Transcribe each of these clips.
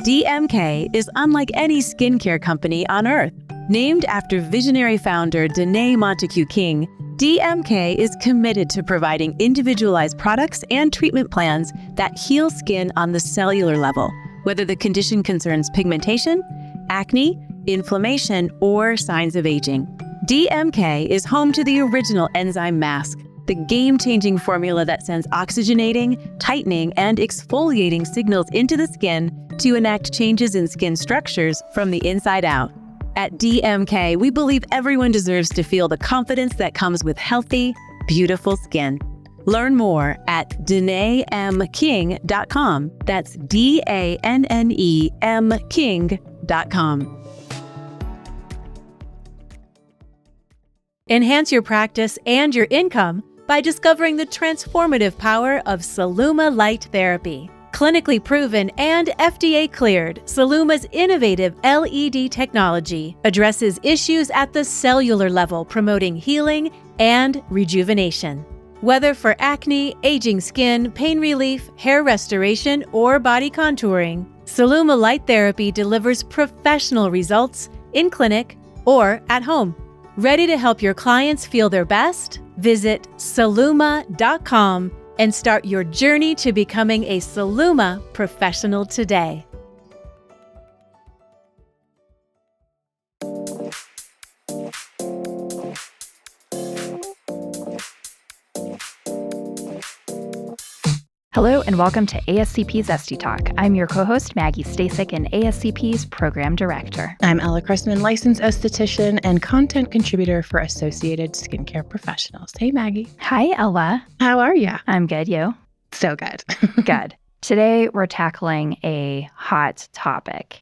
DMK is unlike any skincare company on earth. Named after visionary founder Danae Montague King, DMK is committed to providing individualized products and treatment plans that heal skin on the cellular level, whether the condition concerns pigmentation, acne, inflammation, or signs of aging. DMK is home to the original enzyme mask, the game-changing formula that sends oxygenating, tightening, and exfoliating signals into the skin to enact changes in skin structures from the inside out. At DMK, we believe everyone deserves to feel the confidence that comes with healthy, beautiful skin. Learn more at DanaeMKing.com. That's DANNEM King.com. Enhance your practice and your income by discovering the transformative power of Celluma Light Therapy. Clinically proven and FDA cleared, Celluma's innovative LED technology addresses issues at the cellular level, promoting healing and rejuvenation. Whether for acne, aging skin, pain relief, hair restoration, or body contouring, Celluma Light Therapy delivers professional results in clinic or at home. Ready to help your clients feel their best? Visit Celluma.com and start your journey to becoming a Celluma professional today. Hello and welcome to ASCP's Esty Talk. I'm your co-host, Maggie Staszcuk, and ASCP's Program Director. I'm Ella Cressman, licensed esthetician and content contributor for Associated Skincare Professionals. Hey, Maggie. Hi, Ella. How are you? I'm good. You? So good. Good. Today, we're tackling a hot topic,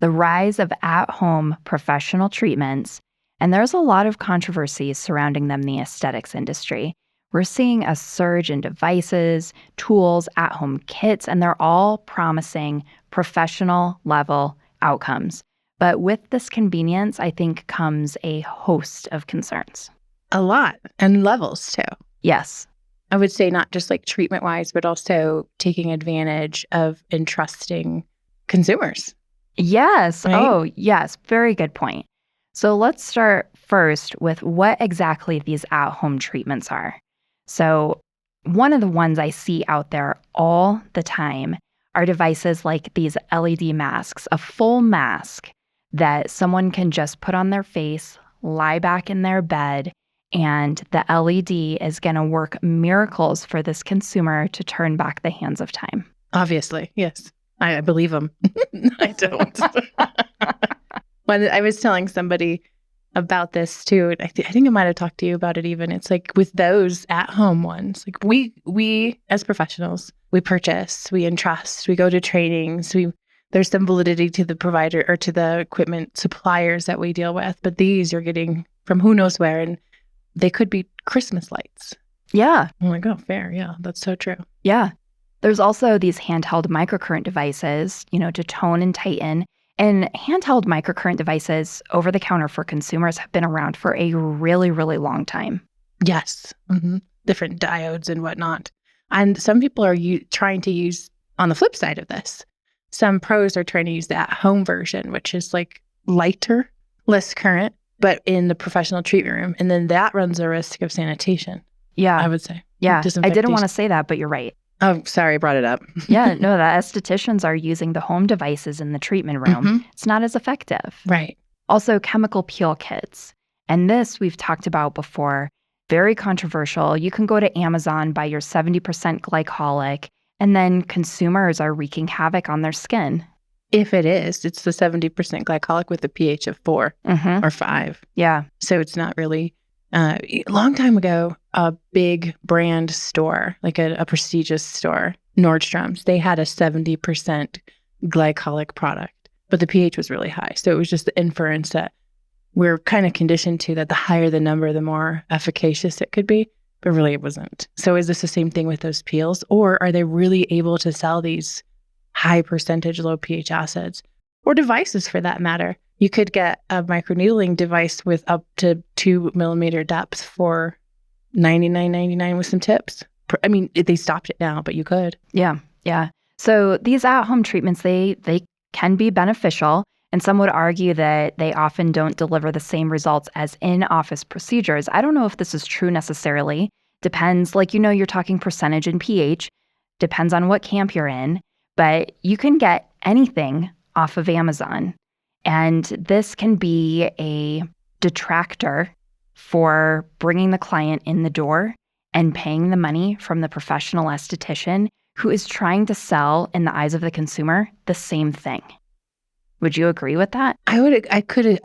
the rise of at-home professional treatments, and there's a lot of controversy surrounding them in the aesthetics industry. We're seeing a surge in devices, tools, at-home kits, and they're all promising professional-level outcomes. But with this convenience, I think, comes a host of concerns. A lot. And levels, too. Yes. I would say not just like treatment-wise, but also taking advantage of entrusting consumers. Yes. Right? Oh, yes. Very good point. So let's start first with what exactly these at-home treatments are. So one of the ones I see out there all the time are devices like these LED masks, a full mask that someone can just put on their face, lie back in their bed, and the LED is going to work miracles for this consumer to turn back the hands of time. Obviously, yes. I believe them. I don't. When I was telling somebody about this too, I think I might have talked to you about it even. It's like with those at-home ones, like we as professionals, we purchase, we entrust, we go to trainings, there's some validity to the provider or to the equipment suppliers that we deal with. But these you're getting from who knows where, and they could be Christmas lights. Yeah. I'm like, oh, fair. Yeah, that's so true. Yeah. There's also these handheld microcurrent devices, to tone and tighten. And handheld microcurrent devices over the counter for consumers have been around for a really, really long time. Yes. Mm-hmm. Different diodes and whatnot. And some people are trying to use, on the flip side of this, some pros are trying to use the at-home version, which is like lighter, less current, but in the professional treatment room. And then that runs the risk of sanitation. Yeah. I would say. Yeah. I didn't want to say that, but you're right. Oh, sorry, I brought it up. Yeah, no, the estheticians are using the home devices in the treatment room. Mm-hmm. It's not as effective. Right. Also, chemical peel kits. And this we've talked about before. Very controversial. You can go to Amazon, buy your 70% glycolic, and then consumers are wreaking havoc on their skin. If it's the 70% glycolic with a pH of 4 or 5. Yeah. So it's not really... a long time ago, a big brand store, like a prestigious store, Nordstrom's, they had a 70% glycolic product, but the pH was really high. So it was just the inference that we're kind of conditioned to that the higher the number, the more efficacious it could be, but really it wasn't. So is this the same thing with those peels, or are they really able to sell these high percentage low pH acids or devices for that matter? You could get a microneedling device with up to 2 millimeter depth for $99.99 with some tips. I mean, they stopped it now, but you could. Yeah. So these at-home treatments, they can be beneficial, and some would argue that they often don't deliver the same results as in-office procedures. I don't know if this is true necessarily. Depends, like, you're talking percentage and pH. Depends on what camp you're in. But you can get anything off of Amazon. And this can be a detractor for bringing the client in the door and paying the money from the professional esthetician who is trying to sell, in the eyes of the consumer, the same thing. Would you agree with that? I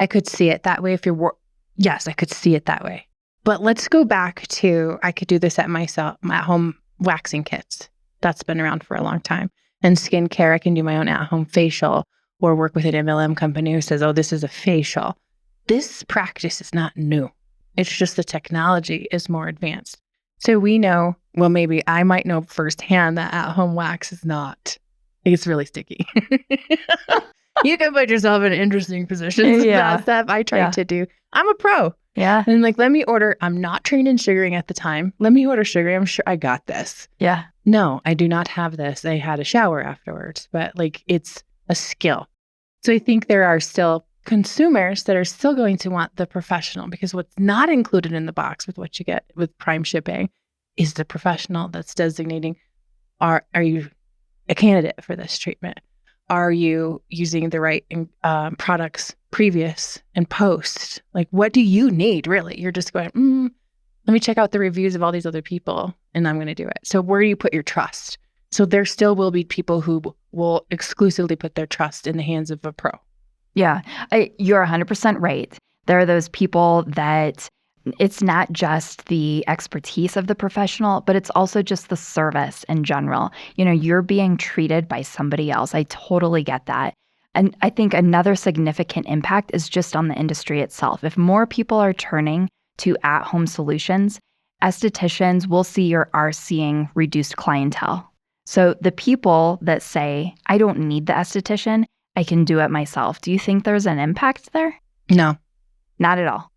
could see it that way if yes, I could see it that way. But let's go back to, I could do this at myself, my home waxing kits. That's been around for a long time. And skincare, I can do my own at-home facial or work with an MLM company who says, oh, this is a facial. This practice is not new. It's just the technology is more advanced. So we know, well, maybe I might know firsthand that at-home wax is not. It's really sticky. You can put yourself in interesting positions. Yeah. That stuff I tried to do. I'm a pro. Yeah. And let me order. I'm not trained in sugaring at the time. Let me order sugaring. I'm sure I got this. Yeah. No, I do not have this. I had a shower afterwards, but it's a skill. So I think there are still consumers that are still going to want the professional, because what's not included in the box with what you get with Prime shipping is the professional that's designating, are you a candidate for this treatment? Are you using the right products previous and post? What do you need, really? You're just going, let me check out the reviews of all these other people and I'm going to do it. So where do you put your trust? So there still will be people who will exclusively put their trust in the hands of a pro. Yeah, you're 100% right. There are those people that it's not just the expertise of the professional, but it's also just the service in general. You're being treated by somebody else. I totally get that. And I think another significant impact is just on the industry itself. If more people are turning to at-home solutions, estheticians are seeing reduced clientele. So the people that say, I don't need the esthetician, I can do it myself. Do you think there's an impact there? No. Not at all.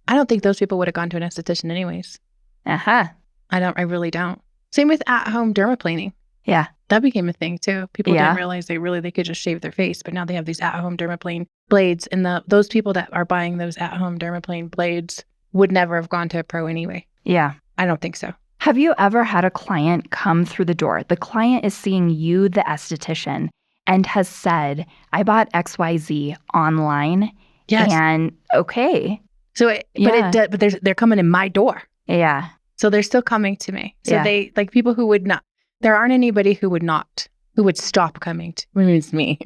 I don't think those people would have gone to an esthetician anyways. Uh-huh. I really don't. Same with at-home dermaplaning. Yeah. That became a thing too. People didn't realize they could just shave their face, but now they have these at-home dermaplane blades. And those people that are buying those at-home dermaplane blades would never have gone to a pro anyway. Yeah. I don't think so. Have you ever had a client come through the door? The client is seeing you, the esthetician, and has said, I bought XYZ online. Yes. And okay. So, but they're coming in my door. Yeah. So they're still coming to me. So they, people who would not, there aren't anybody who would stop coming to me. It's me.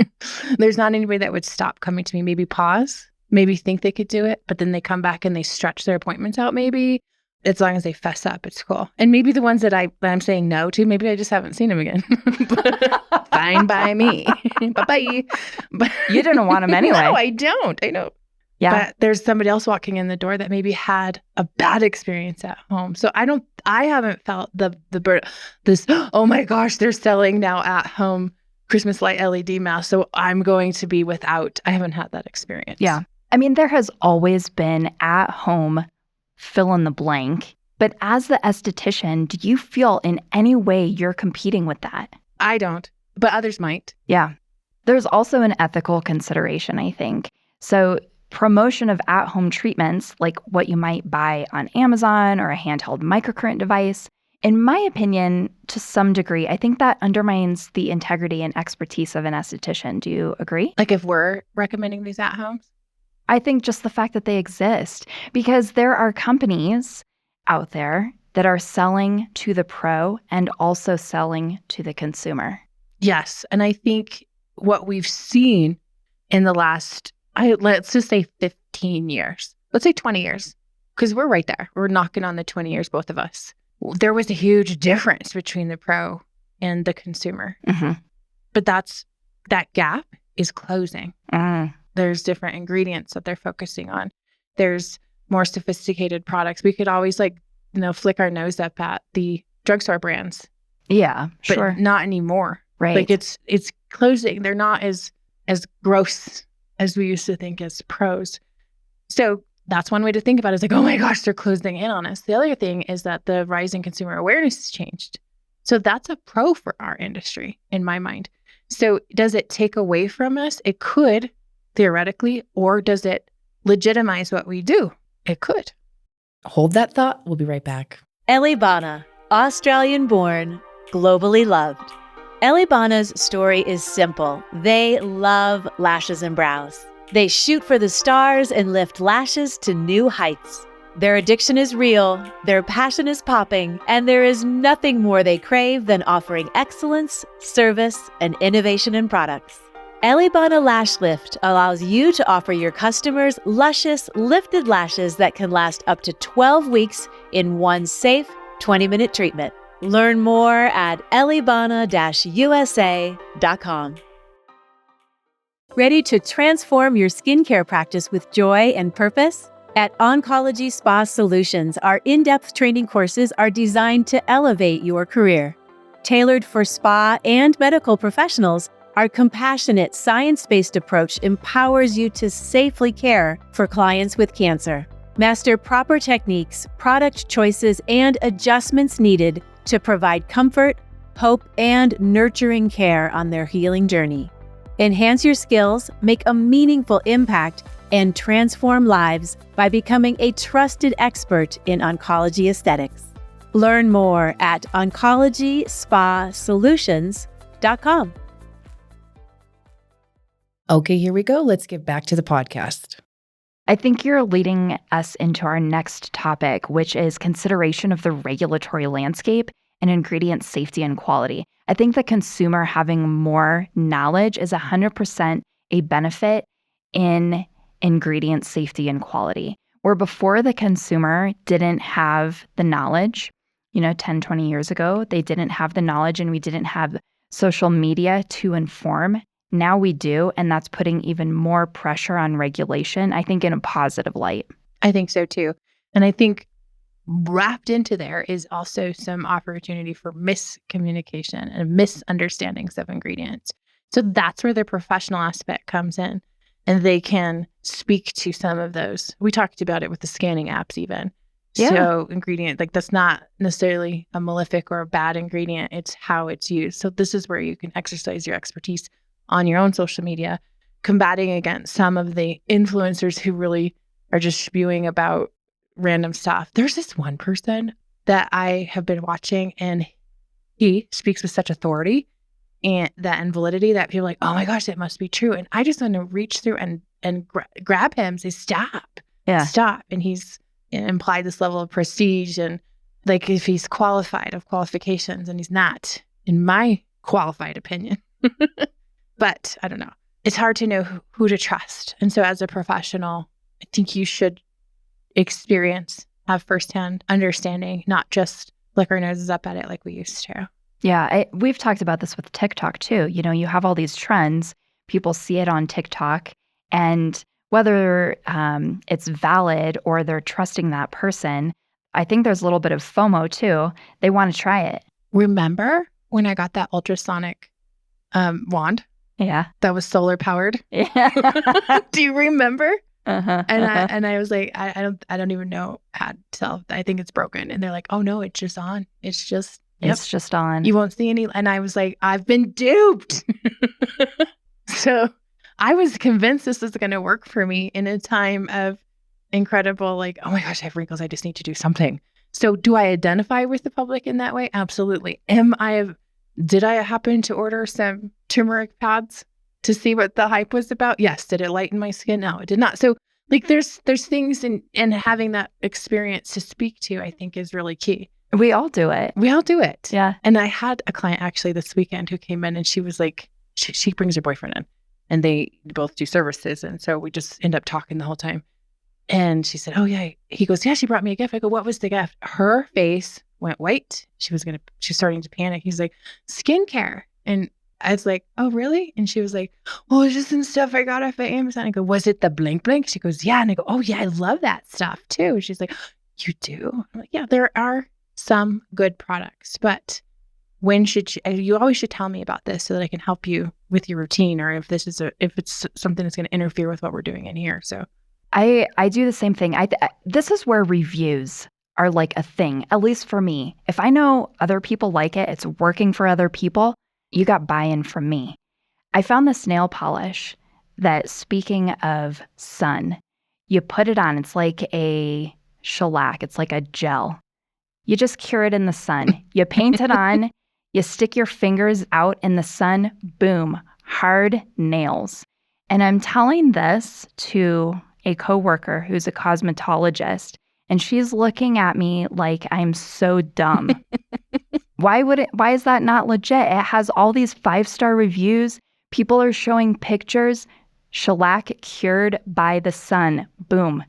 There's not anybody that would stop coming to me. Maybe pause, maybe think they could do it, but then they come back and they stretch their appointments out maybe. As long as they fess up, it's cool. And maybe the ones that I'm saying no to, maybe I just haven't seen them again. Fine by me. Bye-bye. But you didn't want them anyway. No, I don't. I know. Yeah. But there's somebody else walking in the door that maybe had a bad experience at home. So I haven't felt this, oh my gosh, they're selling now at home Christmas light LED masks. So I'm going to be without. I haven't had that experience. Yeah. I mean, there has always been at home fill in the blank. But as the esthetician, do you feel in any way you're competing with that? I don't, but others might. Yeah. There's also an ethical consideration, I think. So promotion of at-home treatments, like what you might buy on Amazon or a handheld microcurrent device, in my opinion, to some degree, I think that undermines the integrity and expertise of an esthetician. Do you agree? Like if we're recommending these at-homes? I think just the fact that they exist, because there are companies out there that are selling to the pro and also selling to the consumer. Yes. And I think what we've seen in the last, let's just say 15 years, let's say 20 years, because we're right there. We're knocking on the 20 years, both of us. There was a huge difference between the pro and the consumer. Mm-hmm. But that gap is closing. Mm. There's different ingredients that they're focusing on. There's more sophisticated products. We could always flick our nose up at the drugstore brands. Yeah, but sure. Not anymore. Right. It's closing. They're not as gross as we used to think as pros. So that's one way to think about it. It's oh my gosh, they're closing in on us. The other thing is that the rise in consumer awareness has changed. So that's a pro for our industry, in my mind. So does it take away from us? It could, theoretically, or does it legitimize what we do? It could. Hold that thought. We'll be right back. Elibana, Australian-born, globally loved. Elibana's story is simple. They love lashes and brows. They shoot for the stars and lift lashes to new heights. Their addiction is real, their passion is popping, and there is nothing more they crave than offering excellence, service, and innovation in products. Elibana Lash Lift allows you to offer your customers luscious, lifted lashes that can last up to 12 weeks in one safe, 20-minute treatment. Learn more at elibana-usa.com. Ready to transform your skincare practice with joy and purpose? At Oncology Spa Solutions, our in-depth training courses are designed to elevate your career. Tailored for spa and medical professionals, our compassionate, science-based approach empowers you to safely care for clients with cancer. Master proper techniques, product choices, and adjustments needed to provide comfort, hope, and nurturing care on their healing journey. Enhance your skills, make a meaningful impact, and transform lives by becoming a trusted expert in oncology aesthetics. Learn more at oncologyspasolutions.com. Okay, here we go. Let's get back to the podcast. I think you're leading us into our next topic, which is consideration of the regulatory landscape and ingredient safety and quality. I think the consumer having more knowledge is 100% a benefit in ingredient safety and quality. Where before the consumer didn't have the knowledge, 10, 20 years ago, they didn't have the knowledge and we didn't have social media to inform. Now we do, and that's putting even more pressure on regulation, I think, in a positive light. I think so too. And I think wrapped into there is also some opportunity for miscommunication and misunderstandings of ingredients. So that's where the professional aspect comes in, and they can speak to some of those. We talked about it with the scanning apps even. Yeah. So ingredient, that's not necessarily a malefic or a bad ingredient. It's how it's used. So this is where you can exercise your expertise on your own social media, combating against some of the influencers who really are just spewing about random stuff. There's this one person that I have been watching, and he speaks with such authority and validity that people are like, oh my gosh, it must be true. And I just want to reach through and grab him and say, stop. Yeah. Stop. And he's implied this level of prestige, and like if he's qualified of qualifications, and he's not, in my qualified opinion. But I don't know. It's hard to know who to trust. And so as a professional, I think you should have firsthand understanding, not just flick our noses up at it like we used to. Yeah, we've talked about this with TikTok too. You have all these trends, people see it on TikTok, and whether it's valid or they're trusting that person, I think there's a little bit of FOMO too. They want to try it. Remember when I got that ultrasonic wand? Yeah. That was solar powered. Yeah. Do you remember? Uh-huh. And I was like, I don't even know how to tell. I think it's broken. And they're like, oh no, it's just on. It's just on. You won't see any. And I was like, I've been duped. So I was convinced this was going to work for me in a time of incredible, like, oh my gosh, I have wrinkles. I just need to do something. So do I identify with the public in that way? Absolutely. Did I happen to order some turmeric pads to see what the hype was about? Yes. Did it lighten my skin? No, it did not. So like there's things in having that experience to speak to, I think is really key. We all do it. Yeah. And I had a client actually this weekend who came in, and she was like, she brings her boyfriend in, and they both do services. And so we just end up talking the whole time. And she said, oh yeah. He goes, yeah, she brought me a gift. I go, what was the gift? Her face went white. She's starting to panic. He's like, skincare. And I was like, oh, really? And she was like, well, it's just some stuff I got off of Amazon. I go, was it the blink blink? She goes, yeah. And I go, oh yeah, I love that stuff too. She's like, you do? I'm like, yeah, there are some good products, but when should you always should tell me about this so that I can help you with your routine, or if it's something that's going to interfere with what we're doing in here. So I do the same thing. This is where reviews are like a thing, at least for me. If I know other people like it, it's working for other people, you got buy-in from me. I found this nail polish that, speaking of sun, you put it on. It's like a shellac. It's like a gel. You just cure it in the sun. You paint it on. You stick your fingers out in the sun. Boom. Hard nails. And I'm telling this to a coworker who's a cosmetologist, and she's looking at me like I'm so dumb. Why is that not legit? It has all these 5-star reviews. People are showing pictures. Shellac cured by the sun. Boom.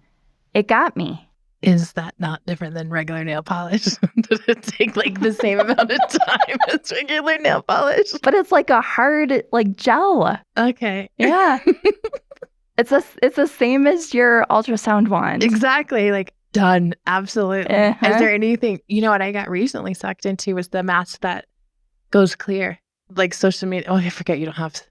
It got me. Is that not different than regular nail polish? Does it take like the same amount of time as regular nail polish? But it's like a hard, like, gel. Okay. Yeah. It's the same as your ultrasound wand. Exactly. Like, done. Absolutely. Uh-huh. Is there anything, what I got recently sucked into was the mask that goes clear. Like social media. Oh, I forget you don't have,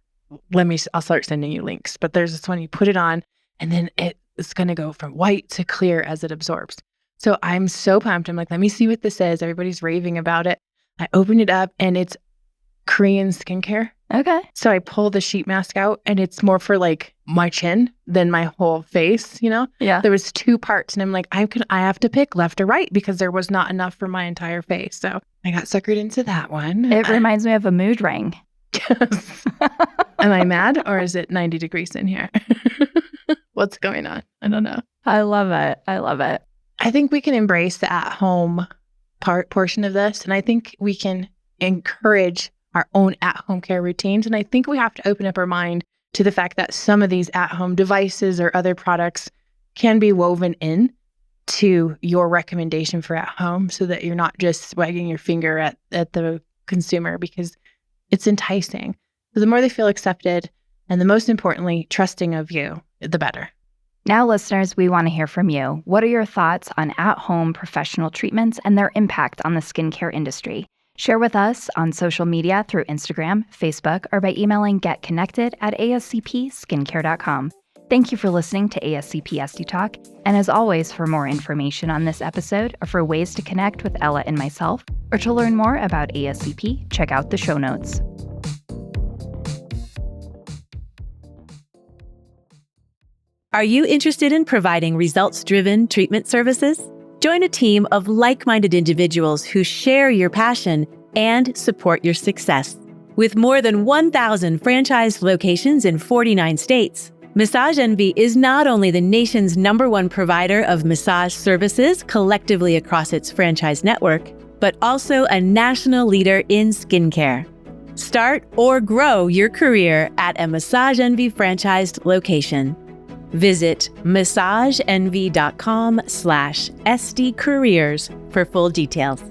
I'll start sending you links. But there's this one, you put it on and then it's going to go from white to clear as it absorbs. So I'm so pumped. I'm like, let me see what this is. Everybody's raving about it. I open it up and it's Korean skincare. Okay. So I pull the sheet mask out and it's more for like my chin than my whole face, Yeah. There was 2 parts and I'm like, I have to pick left or right because there was not enough for my entire face. So I got suckered into that one. It reminds me of a mood ring. Yes. Am I mad or is it 90 degrees in here? What's going on? I don't know. I love it. I love it. I think we can embrace the at-home portion of this. And I think we can encourage our own at-home care routines. And I think we have to open up our mind to the fact that some of these at-home devices or other products can be woven in to your recommendation for at home so that you're not just wagging your finger at the consumer because it's enticing. So the more they feel accepted and the most importantly, trusting of you, the better. Now, listeners, we want to hear from you. What are your thoughts on at-home professional treatments and their impact on the skincare industry? Share with us on social media through Instagram, Facebook, or by emailing getconnected@ascpskincare.com. Thank you for listening to ASCP Esty Talk. And as always, for more information on this episode or for ways to connect with Ella and myself, or to learn more about ASCP, check out the show notes. Are you interested in providing results-driven treatment services? Join a team of like-minded individuals who share your passion and support your success. With more than 1,000 franchised locations in 49 states, Massage Envy is not only the nation's #1 provider of massage services collectively across its franchise network, but also a national leader in skincare. Start or grow your career at a Massage Envy franchised location. Visit massageenvy.com/SDcareers for full details.